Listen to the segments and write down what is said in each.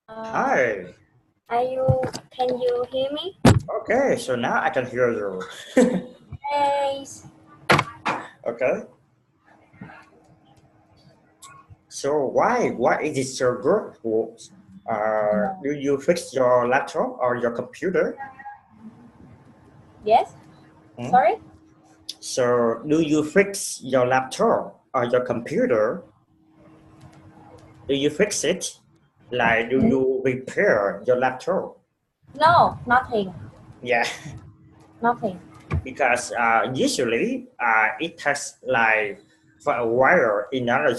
Uh, Hi. can you hear me? Okay, so now I can hear you. Yes. Okay. So why is it so good? Do you fix your laptop or your computer? Yes. Hmm? Sorry. So do you fix your laptop or your computer? Do you fix it? Like do Mm, you repair your laptop? No, nothing. Yeah, Nothing. because usually it takes like for a while in order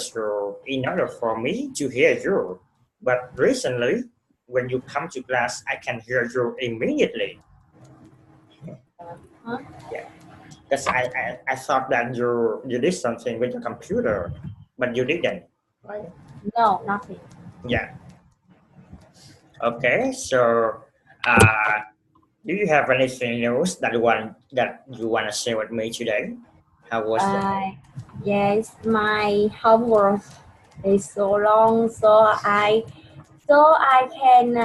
for me to hear you. But recently, when you come to class, I can hear you immediately. Huh? Yeah, because I thought that you did something with your computer, but you didn't. Right? No, nothing. Yeah. Okay. So, uh, do you have anything else that you want to share with me today? How was the Uh, yes, my homework is so long, so I can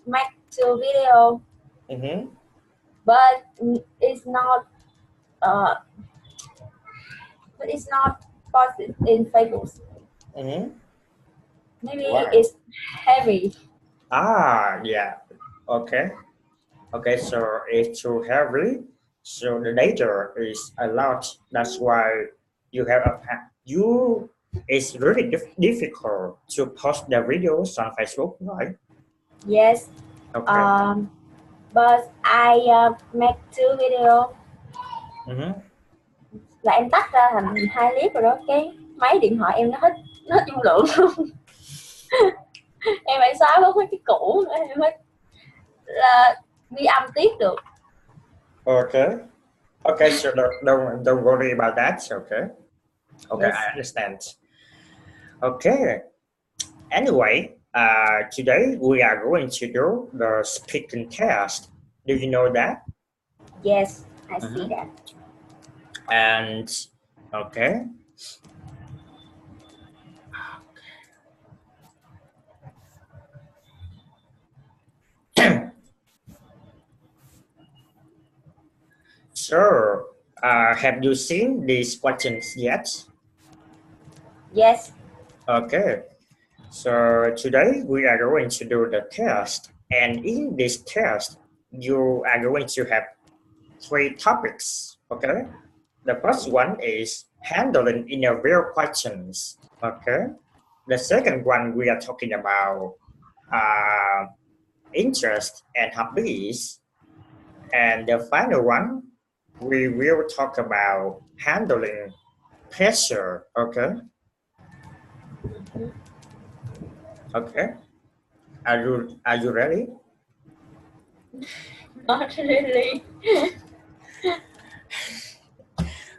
make two video, Mm-hmm. but uh it's not posted in Facebook. Mm-hmm. Maybe Why? it's heavy. Ah, yeah. Okay. Okay, so it's too heavy. So the data is a lot. That's why you it's really difficult to post the videos on Facebook, right? Yes. Okay. Um, but I make two video Mm-hmm. là em tách ra thành hai clip rồi đó, cái máy điện thoại em nó hết dung lượng luôn. Em phải xóa bớt mấy cái cũ nữa em mới là ghi âm tiếp được. Okay. Okay, so don't worry about that. Okay. Okay, Yes. I understand. Okay. Anyway, today we are going to do the speaking test. Do you know that? Yes, I see Mm-hmm. that. And okay. So, have you seen these questions yet? Yes. Okay. So today we are going to do the test, and in this test, you are going to have three topics. Okay. The first one is handling interview questions. Okay. The second one we are talking about uh, interest and hobbies, and the final one we will talk about handling pressure. Okay. Okay. Are you ready? Not really.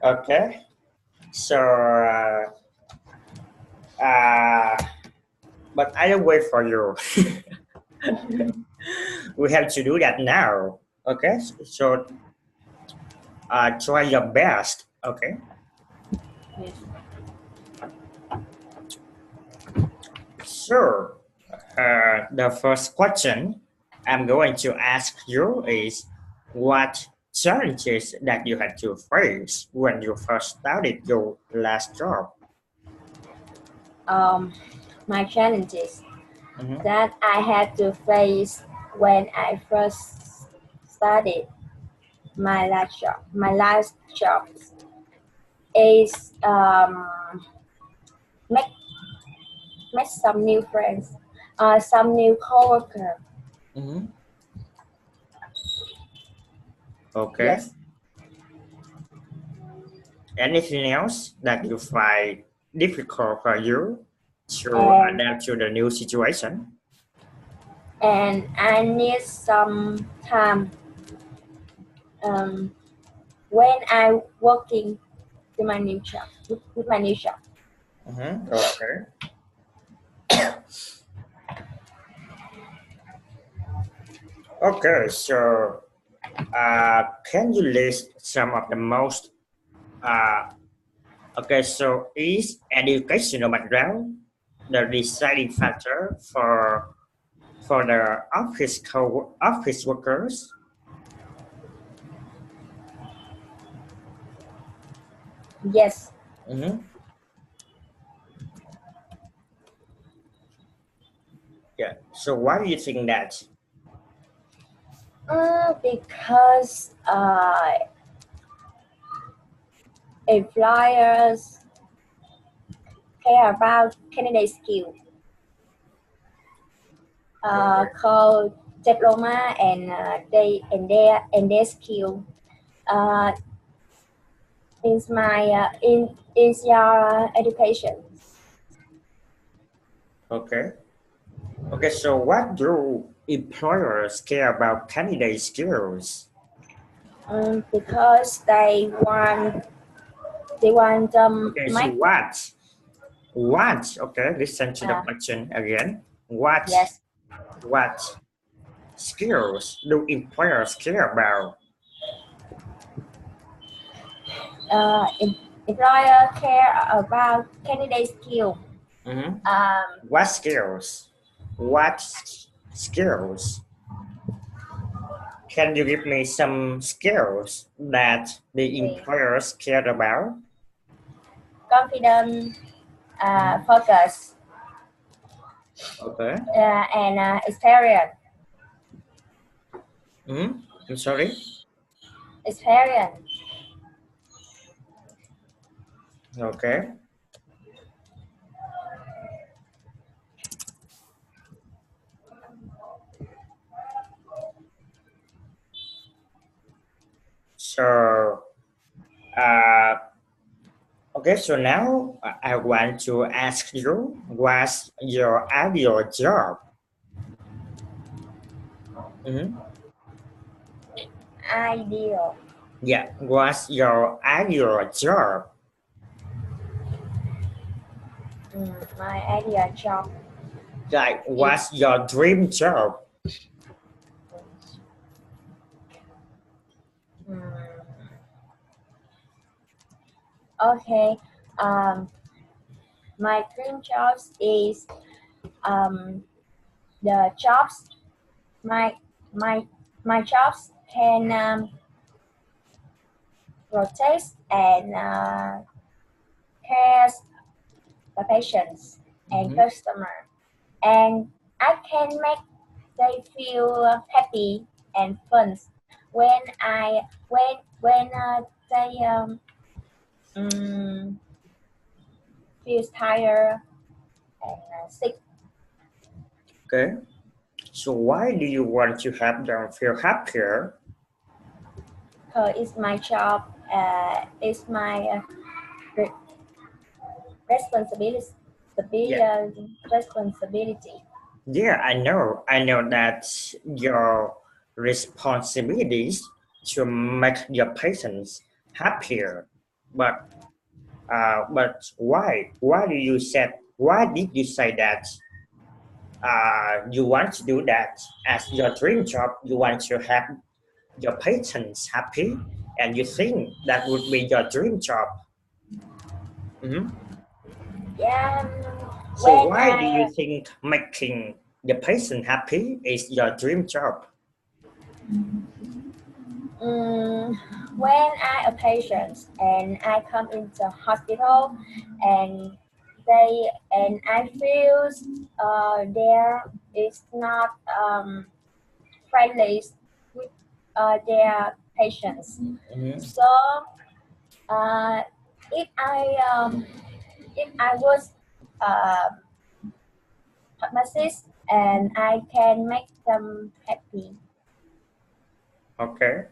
Okay. So uh, but I will wait for you. We have to do that now. Okay. So try your best. Okay. Yes. So the first question I'm going to ask you is what challenges that you had to face when you first started your last job? Um, my challenges Mm-hmm. that I had to face when I first started my last job is make make some new friends, some new coworker. Mm-hmm. Okay. Yes. Anything else that you find difficult for you to and adapt to the new situation? and I need some time um, when I working to my new job with my new job. Mm-hmm. Okay. Okay. So, can you list some of the most? Uh, okay. So, is educational background the deciding factor for the office workers? Yes. Mm-hmm. Yeah. So why do you think that? Because employers care about candidate skill, called diploma and their skill. Uh, is your education. Okay. Okay. So what do employers care about candidate skills? Because they want Okay. So make what? What? Okay. Listen to the uh, question again. What? yes, What skills do employers care about? employer care about candidate skill. Mm-hmm. Um, What skills? What skills? Can you give me some skills that the the employers care about? confident, Mhm. focus, Okay. and experience. Mm-hmm. I'm sorry. Experience. Okay. So, uh, okay. So now I want to ask you, what's your ideal job? Mm-hmm. Ideal. Yeah. What's your ideal job? My ideal job Like, is what's your dream job? mm, okay. Um, my dream jobs is um, the jobs my my my jobs can rotate and care the patients and Mm-hmm. customer, and I can make they feel happy and fun when they mm, feel tired and sick. Okay. So why do you want to have them feel happier? Cause it's my job. It's my re- responsibility. Yeah. Responsibility. Yeah, I know. I know that your responsibilities to make your patients happier. But but why? Why do you said? Why did you say that? You want to do that as your dream job. You want to have your patients happy, and you think that would be your dream job. Mhm. Yeah. So When why do you think making the patient happy is your dream job? Mm, when I a patient and I come into hospital and I feel there is not friendly with their patients. Mhm. So uh, if I was uh, pharmacist and I can make them happy. Okay.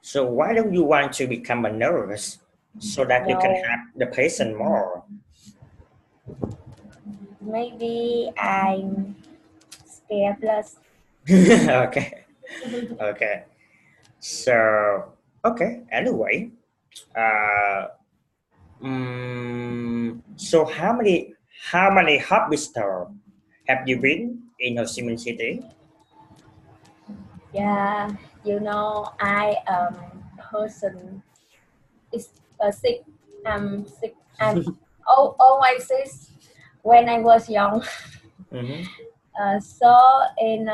So why don't you want to become a nurse so that you can No, help the patient more? maybe I'm scared plus. Okay. Okay. So okay. Anyway, uh, so how many hospitals have you been in Ho Chi Minh City? Yeah, I person is sick. I'm sick. I'm always sick when I was young. Mm-hmm. So in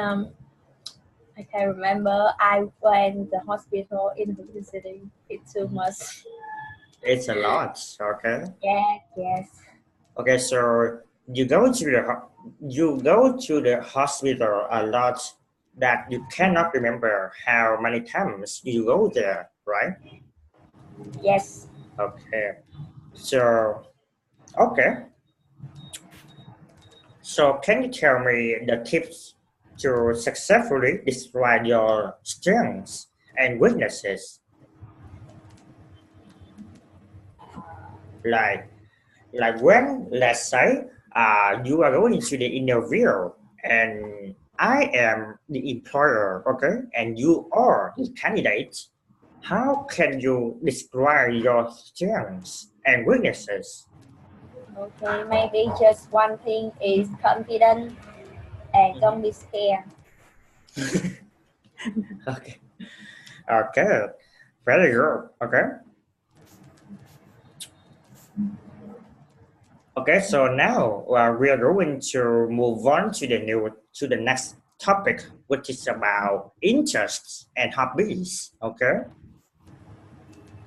I can't remember. I went the hospital in the city. It's too much. It's a lot. Okay. Yes. Okay. So you go to the hospital a lot that you cannot remember how many times you go there, right? Yes. Okay. So okay. So can you tell me the tips to successfully describe your strengths and weaknesses? Like when, let's say, you are going to the interview and I am the employer, okay, and you are the candidate. How can you describe your strengths and weaknesses? Okay. Maybe just one thing is confident and don't be scared. Okay. Okay. Very good. Okay. Okay, so now we are going to move on to the next topic, which is about interests and hobbies. Okay,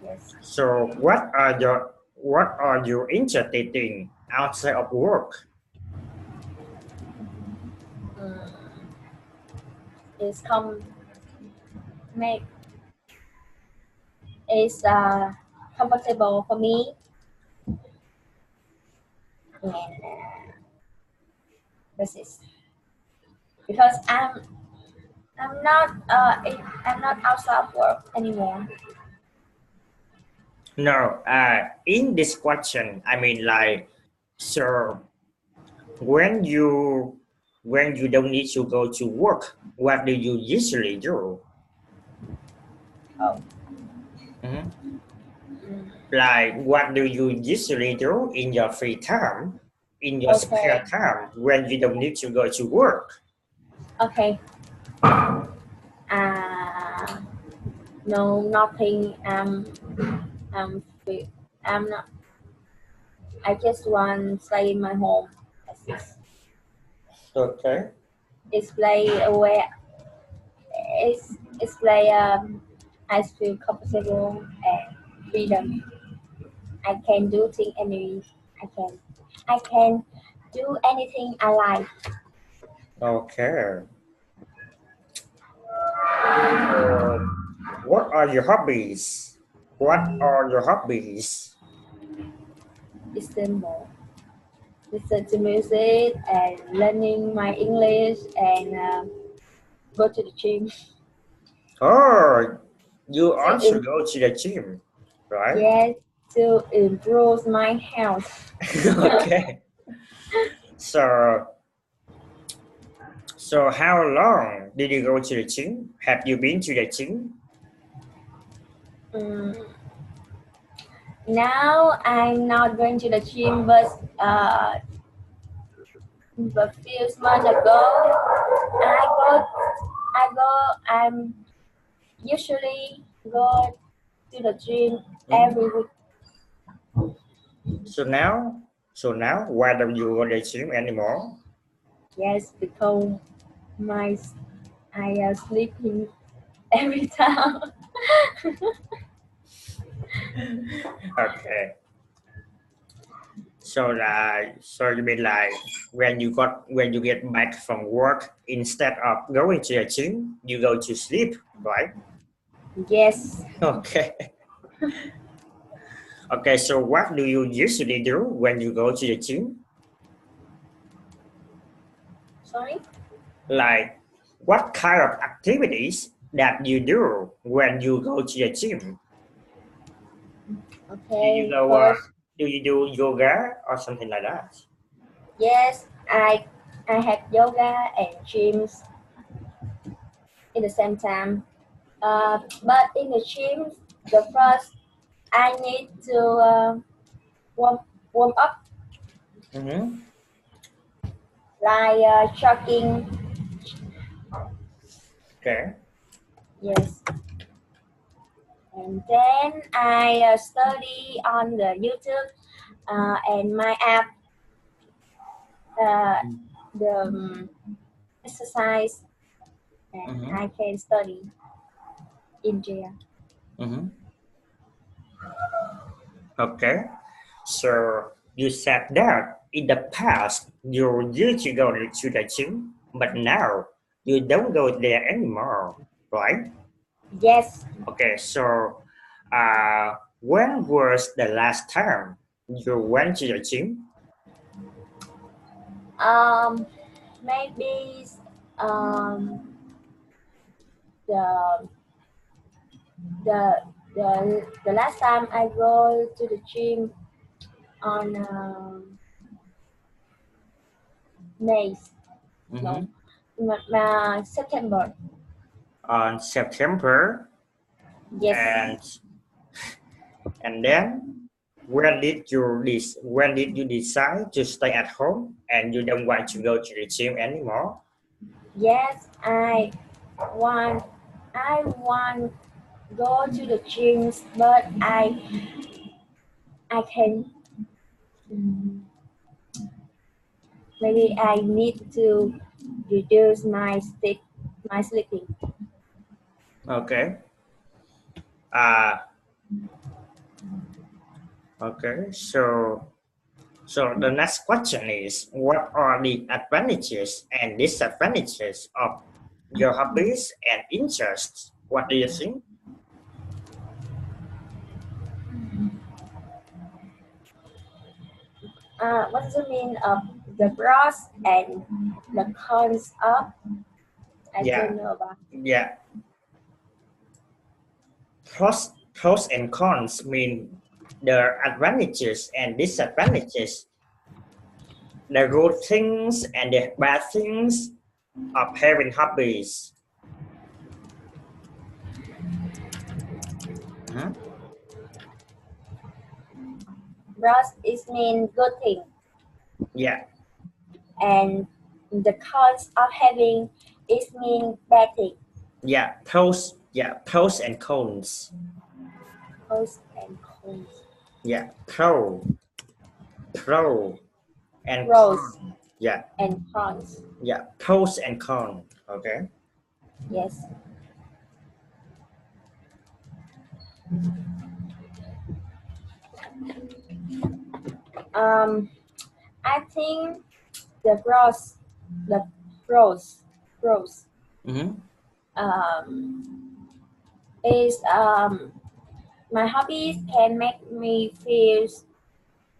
Yes. so what are you interested in outside of work? Mm, it's make it's comfortable for me, and this is because I'm not outside of work anymore. No, in this question, I mean like, so when you don't need to go to work, what do you usually do? Oh. Mhm. Mm, Like, what do you usually do in your free time, in your spare okay. time when you don't need to go to work? Okay. Uh, no, nothing. Free. I'm not. I just want to stay in my home. Okay. It's play away. It's play. I feel comfortable and freedom. I can do things any. I can. I can do anything I like. Okay. So, what are your hobbies? What are your hobbies? Listen more. Listen to music and learning my English and go to the gym Oh, you to also go to the gym, right? yes, to improve my health. Okay. So, how long did you go to the gym? Have you been to the gym? Mm, now I'm not going to the gym, but few months ago I go. I'm usually go to the gym Mhm. every week. So now, why don't you go to the gym anymore? Yes, because my I sleeping every time. Okay. So you mean like when you get back from work, instead of going to the gym, you go to sleep, right? Yes. Okay. Okay. So what do you usually do when you go to the gym? Sorry. Like what kind of activities that you do when you go to the gym? Do you Okay. go? First, Do you do yoga or something like that? yes, I have yoga and gyms in the same time. But in the gym, the first I need to warm warm up Mm-hmm. like jogging. Okay. Yes, and then I study on the YouTube and my app. Uh, the exercise, and I can study in jail. Okay, so you said that in the past you used to go to the gym, but now you don't go there anymore, right? Yes. Okay, so when was the last time you went to the gym? Maybe um the the the last time I go to the gym on May, no, September. On September, Yes. and then when did you decide to stay at home and you don't want to go to the gym anymore? Yes, want I want go to the gym, but I can maybe I need to reduce my sleeping. Okay. Okay. So the next question is, what are the advantages and disadvantages of your hobbies and interests? What do you think? What does it mean of the pros and the cons of? I Yeah. don't know about. Yeah. Pros and cons mean the advantages and disadvantages, the good things and the bad things of having hobbies. Mhm. Pros is mean good thing, Yeah. and the cons of having is mean bad thing. Yeah. Pros. Yeah. Pros and cons. Pros and cons. Yeah. Pro and Pros con. Yeah. and cons. Yeah. Pros and cons. Okay. Yes. Um, I think the the pros, pros, Mm-hmm. um, is my hobbies can make me feel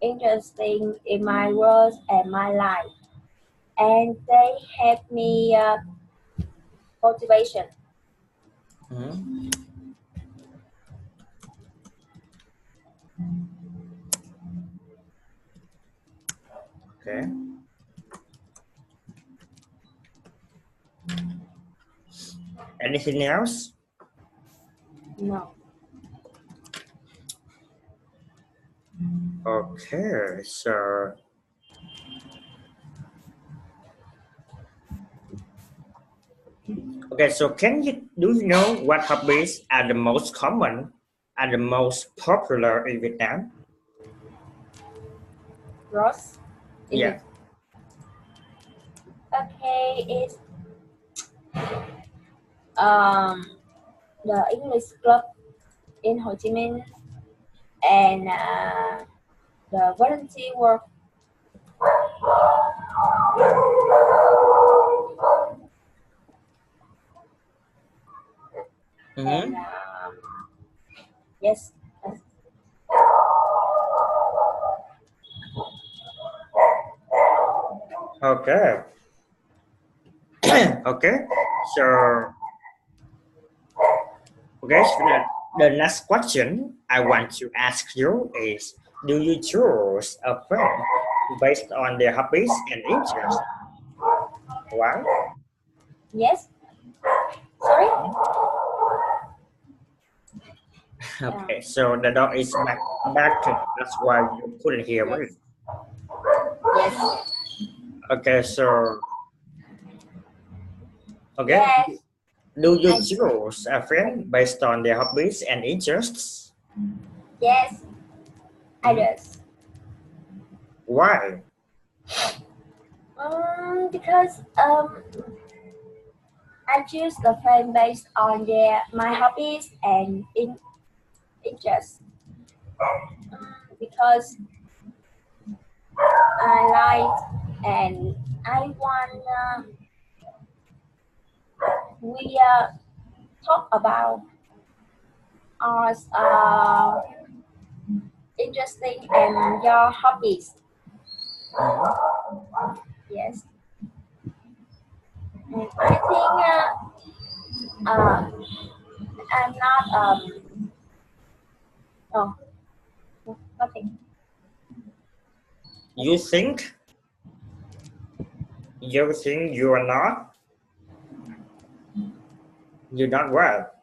interesting in my work and my life, and they help me motivation. Mm-hmm. Okay. Anything else? No. Okay. So do you know what hobbies are the most common and the most popular in Vietnam? Pros is Yeah. okay. It's um the English club in Ho Chi Minh and the volunteer work and Mm-hmm. yes. Okay. Okay. So so the next question I want to ask you is, do you choose a friend based on their hobbies and interests? Why? Yes. Sorry. Okay, so the dog is barking. That's why you couldn't hear me. Yes. Yes. Okay, so okay, Yes. do you I, choose a I friend based on their hobbies and interests? yes. I Mhm. does. Why? Because I choose the friend based on my hobbies and interests because I like and I want we talk about our interesting and your hobbies. Yes, and I think I'm not oh nothing. You think you are not? You're not what?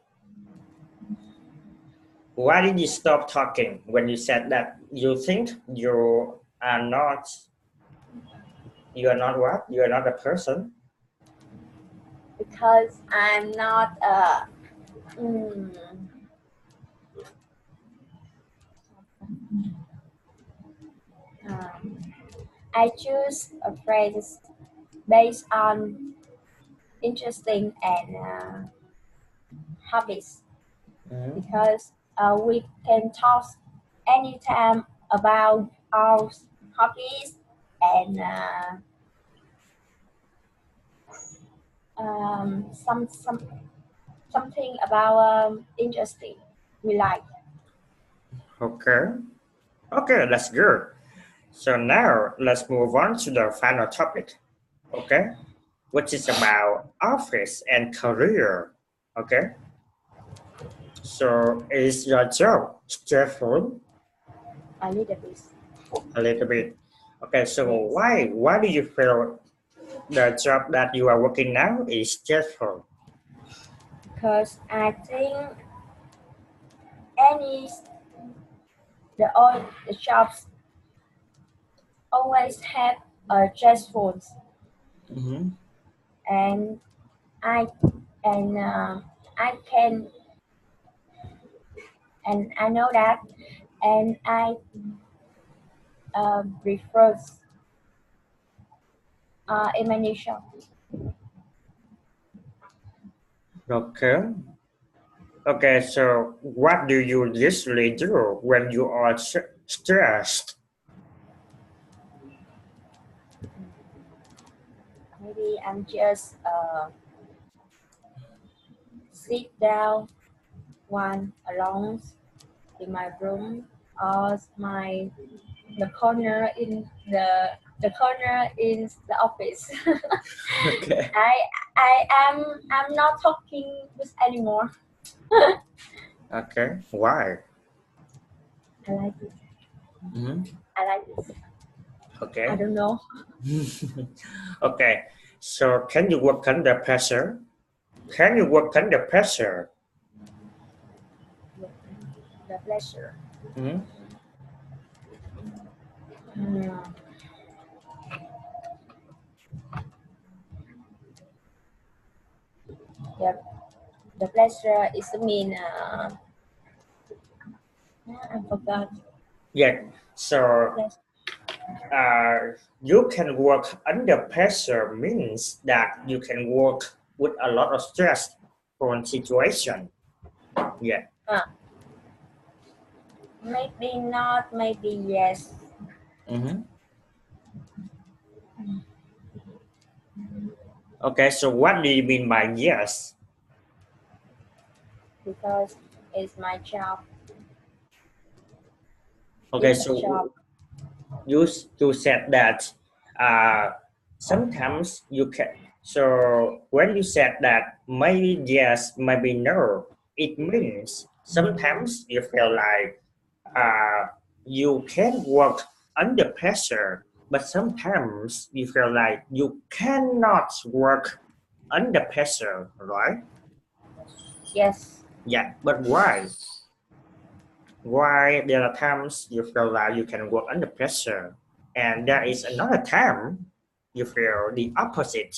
Why did you stop talking when you said that? You think are not you are not what? You are not a person. Because I'm not mm, um, I choose a phrase based on interesting and hobbies Mhm. because we can talk anytime about our hobbies and something about interesting we like. Okay. Okay, that's good. So now let's move on to the final topic. Okay, which is about office and career. Okay, so is your job stressful? A little bit. A little bit. Okay, so Yes, why do you feel the job that you are working now is stressful? because I think any the shops always have a stressful Mm-hmm. and I and I can and I know that and I prefer emanation Okay. Okay, so what do you usually do when you are stressed? maybe I'm just sit down one alone in my room or the corner in the corner in the office. Okay. I I'm not talking with anymore. Okay. Why? I like it. Mm-hmm. I like it. I Okay. don't know Okay. So can you work under pressure? Can you work under pressure? the pleasure. Mhm. Mm, the the pleasure is mean I forgot Yeah. So pleasure. you can work under pressure means that you can work with a lot of stress on situation. Yeah. Uh, maybe not, maybe yes, Hmm. Okay. So what do you mean by yes? because it's my job. Okay. It's a So job. you said that uh, sometimes you can. So when you said that maybe yes, maybe no, it means sometimes you feel like uh, you can work under pressure, but sometimes you feel like you cannot work under pressure, right? Yes, Yeah, but why? Why there are times you feel like you can work under pressure, and there is another time you feel the opposite.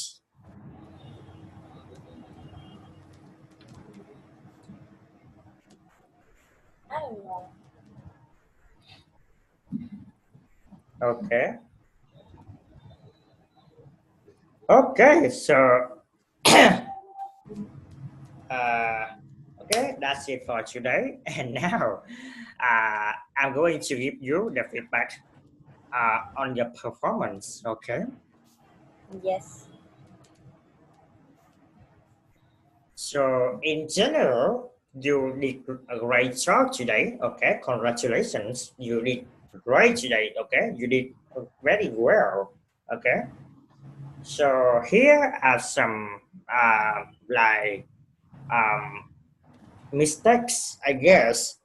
I don't know. Okay. Okay, so Okay, that's it for today. And now I'm going to give you the feedback on your performance. Okay. Yes. So in general, you did a great job today. Okay, congratulations. You did great today. Okay, you did very well. Okay. So here are some like um, mistakes, I guess,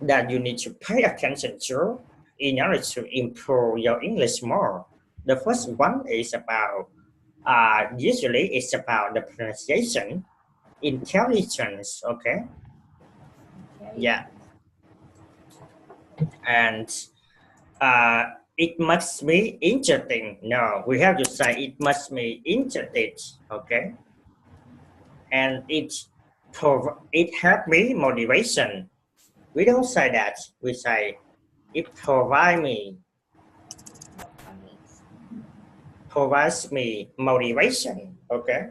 that you need to pay attention to in order to improve your English more. The first one is about usually it's about the pronunciation, intelligence. Okay, Okay. yeah, and uh, it must be interesting. No, we have to say it must be interesting. Okay, and it helped me motivation. We don't say that. We say it provides me motivation. Okay.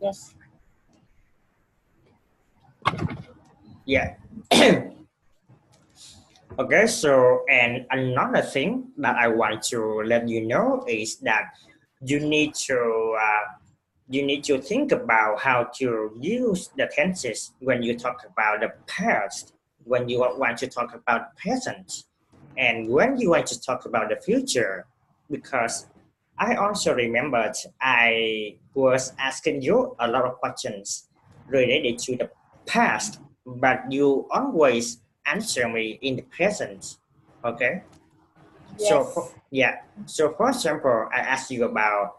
Yes. Yeah. Okay. So, and another thing that I want to let you know is that you need to think about how to use the tenses when you talk about the past, when you want to talk about present, and when you want to talk about the future. Because I also remembered I was asking you a lot of questions related to the past, but you always answer me in the present. Okay. So Yes. yeah. So for example, I asked you about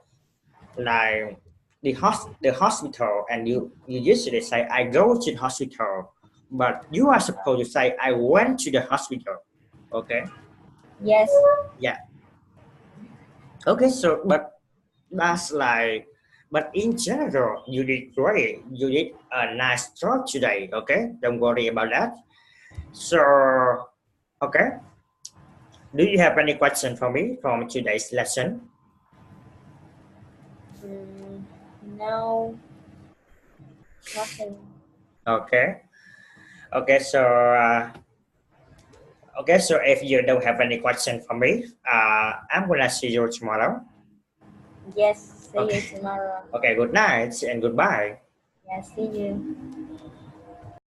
like the hospital, and you usually say I go to the hospital, but you are supposed to say I went to the hospital. Okay. Yes. Yeah. Okay. So but that's like, but in general you did great, you did a nice job today. Okay, don't worry about that. So okay, do you have any question for me from today's lesson? Mm, no, nothing. Okay. Okay, so okay, so if you don't have any question for me, I'm gonna see you tomorrow. Yes. See you Okay. tomorrow. Okay, good night and goodbye. Yeah. See you.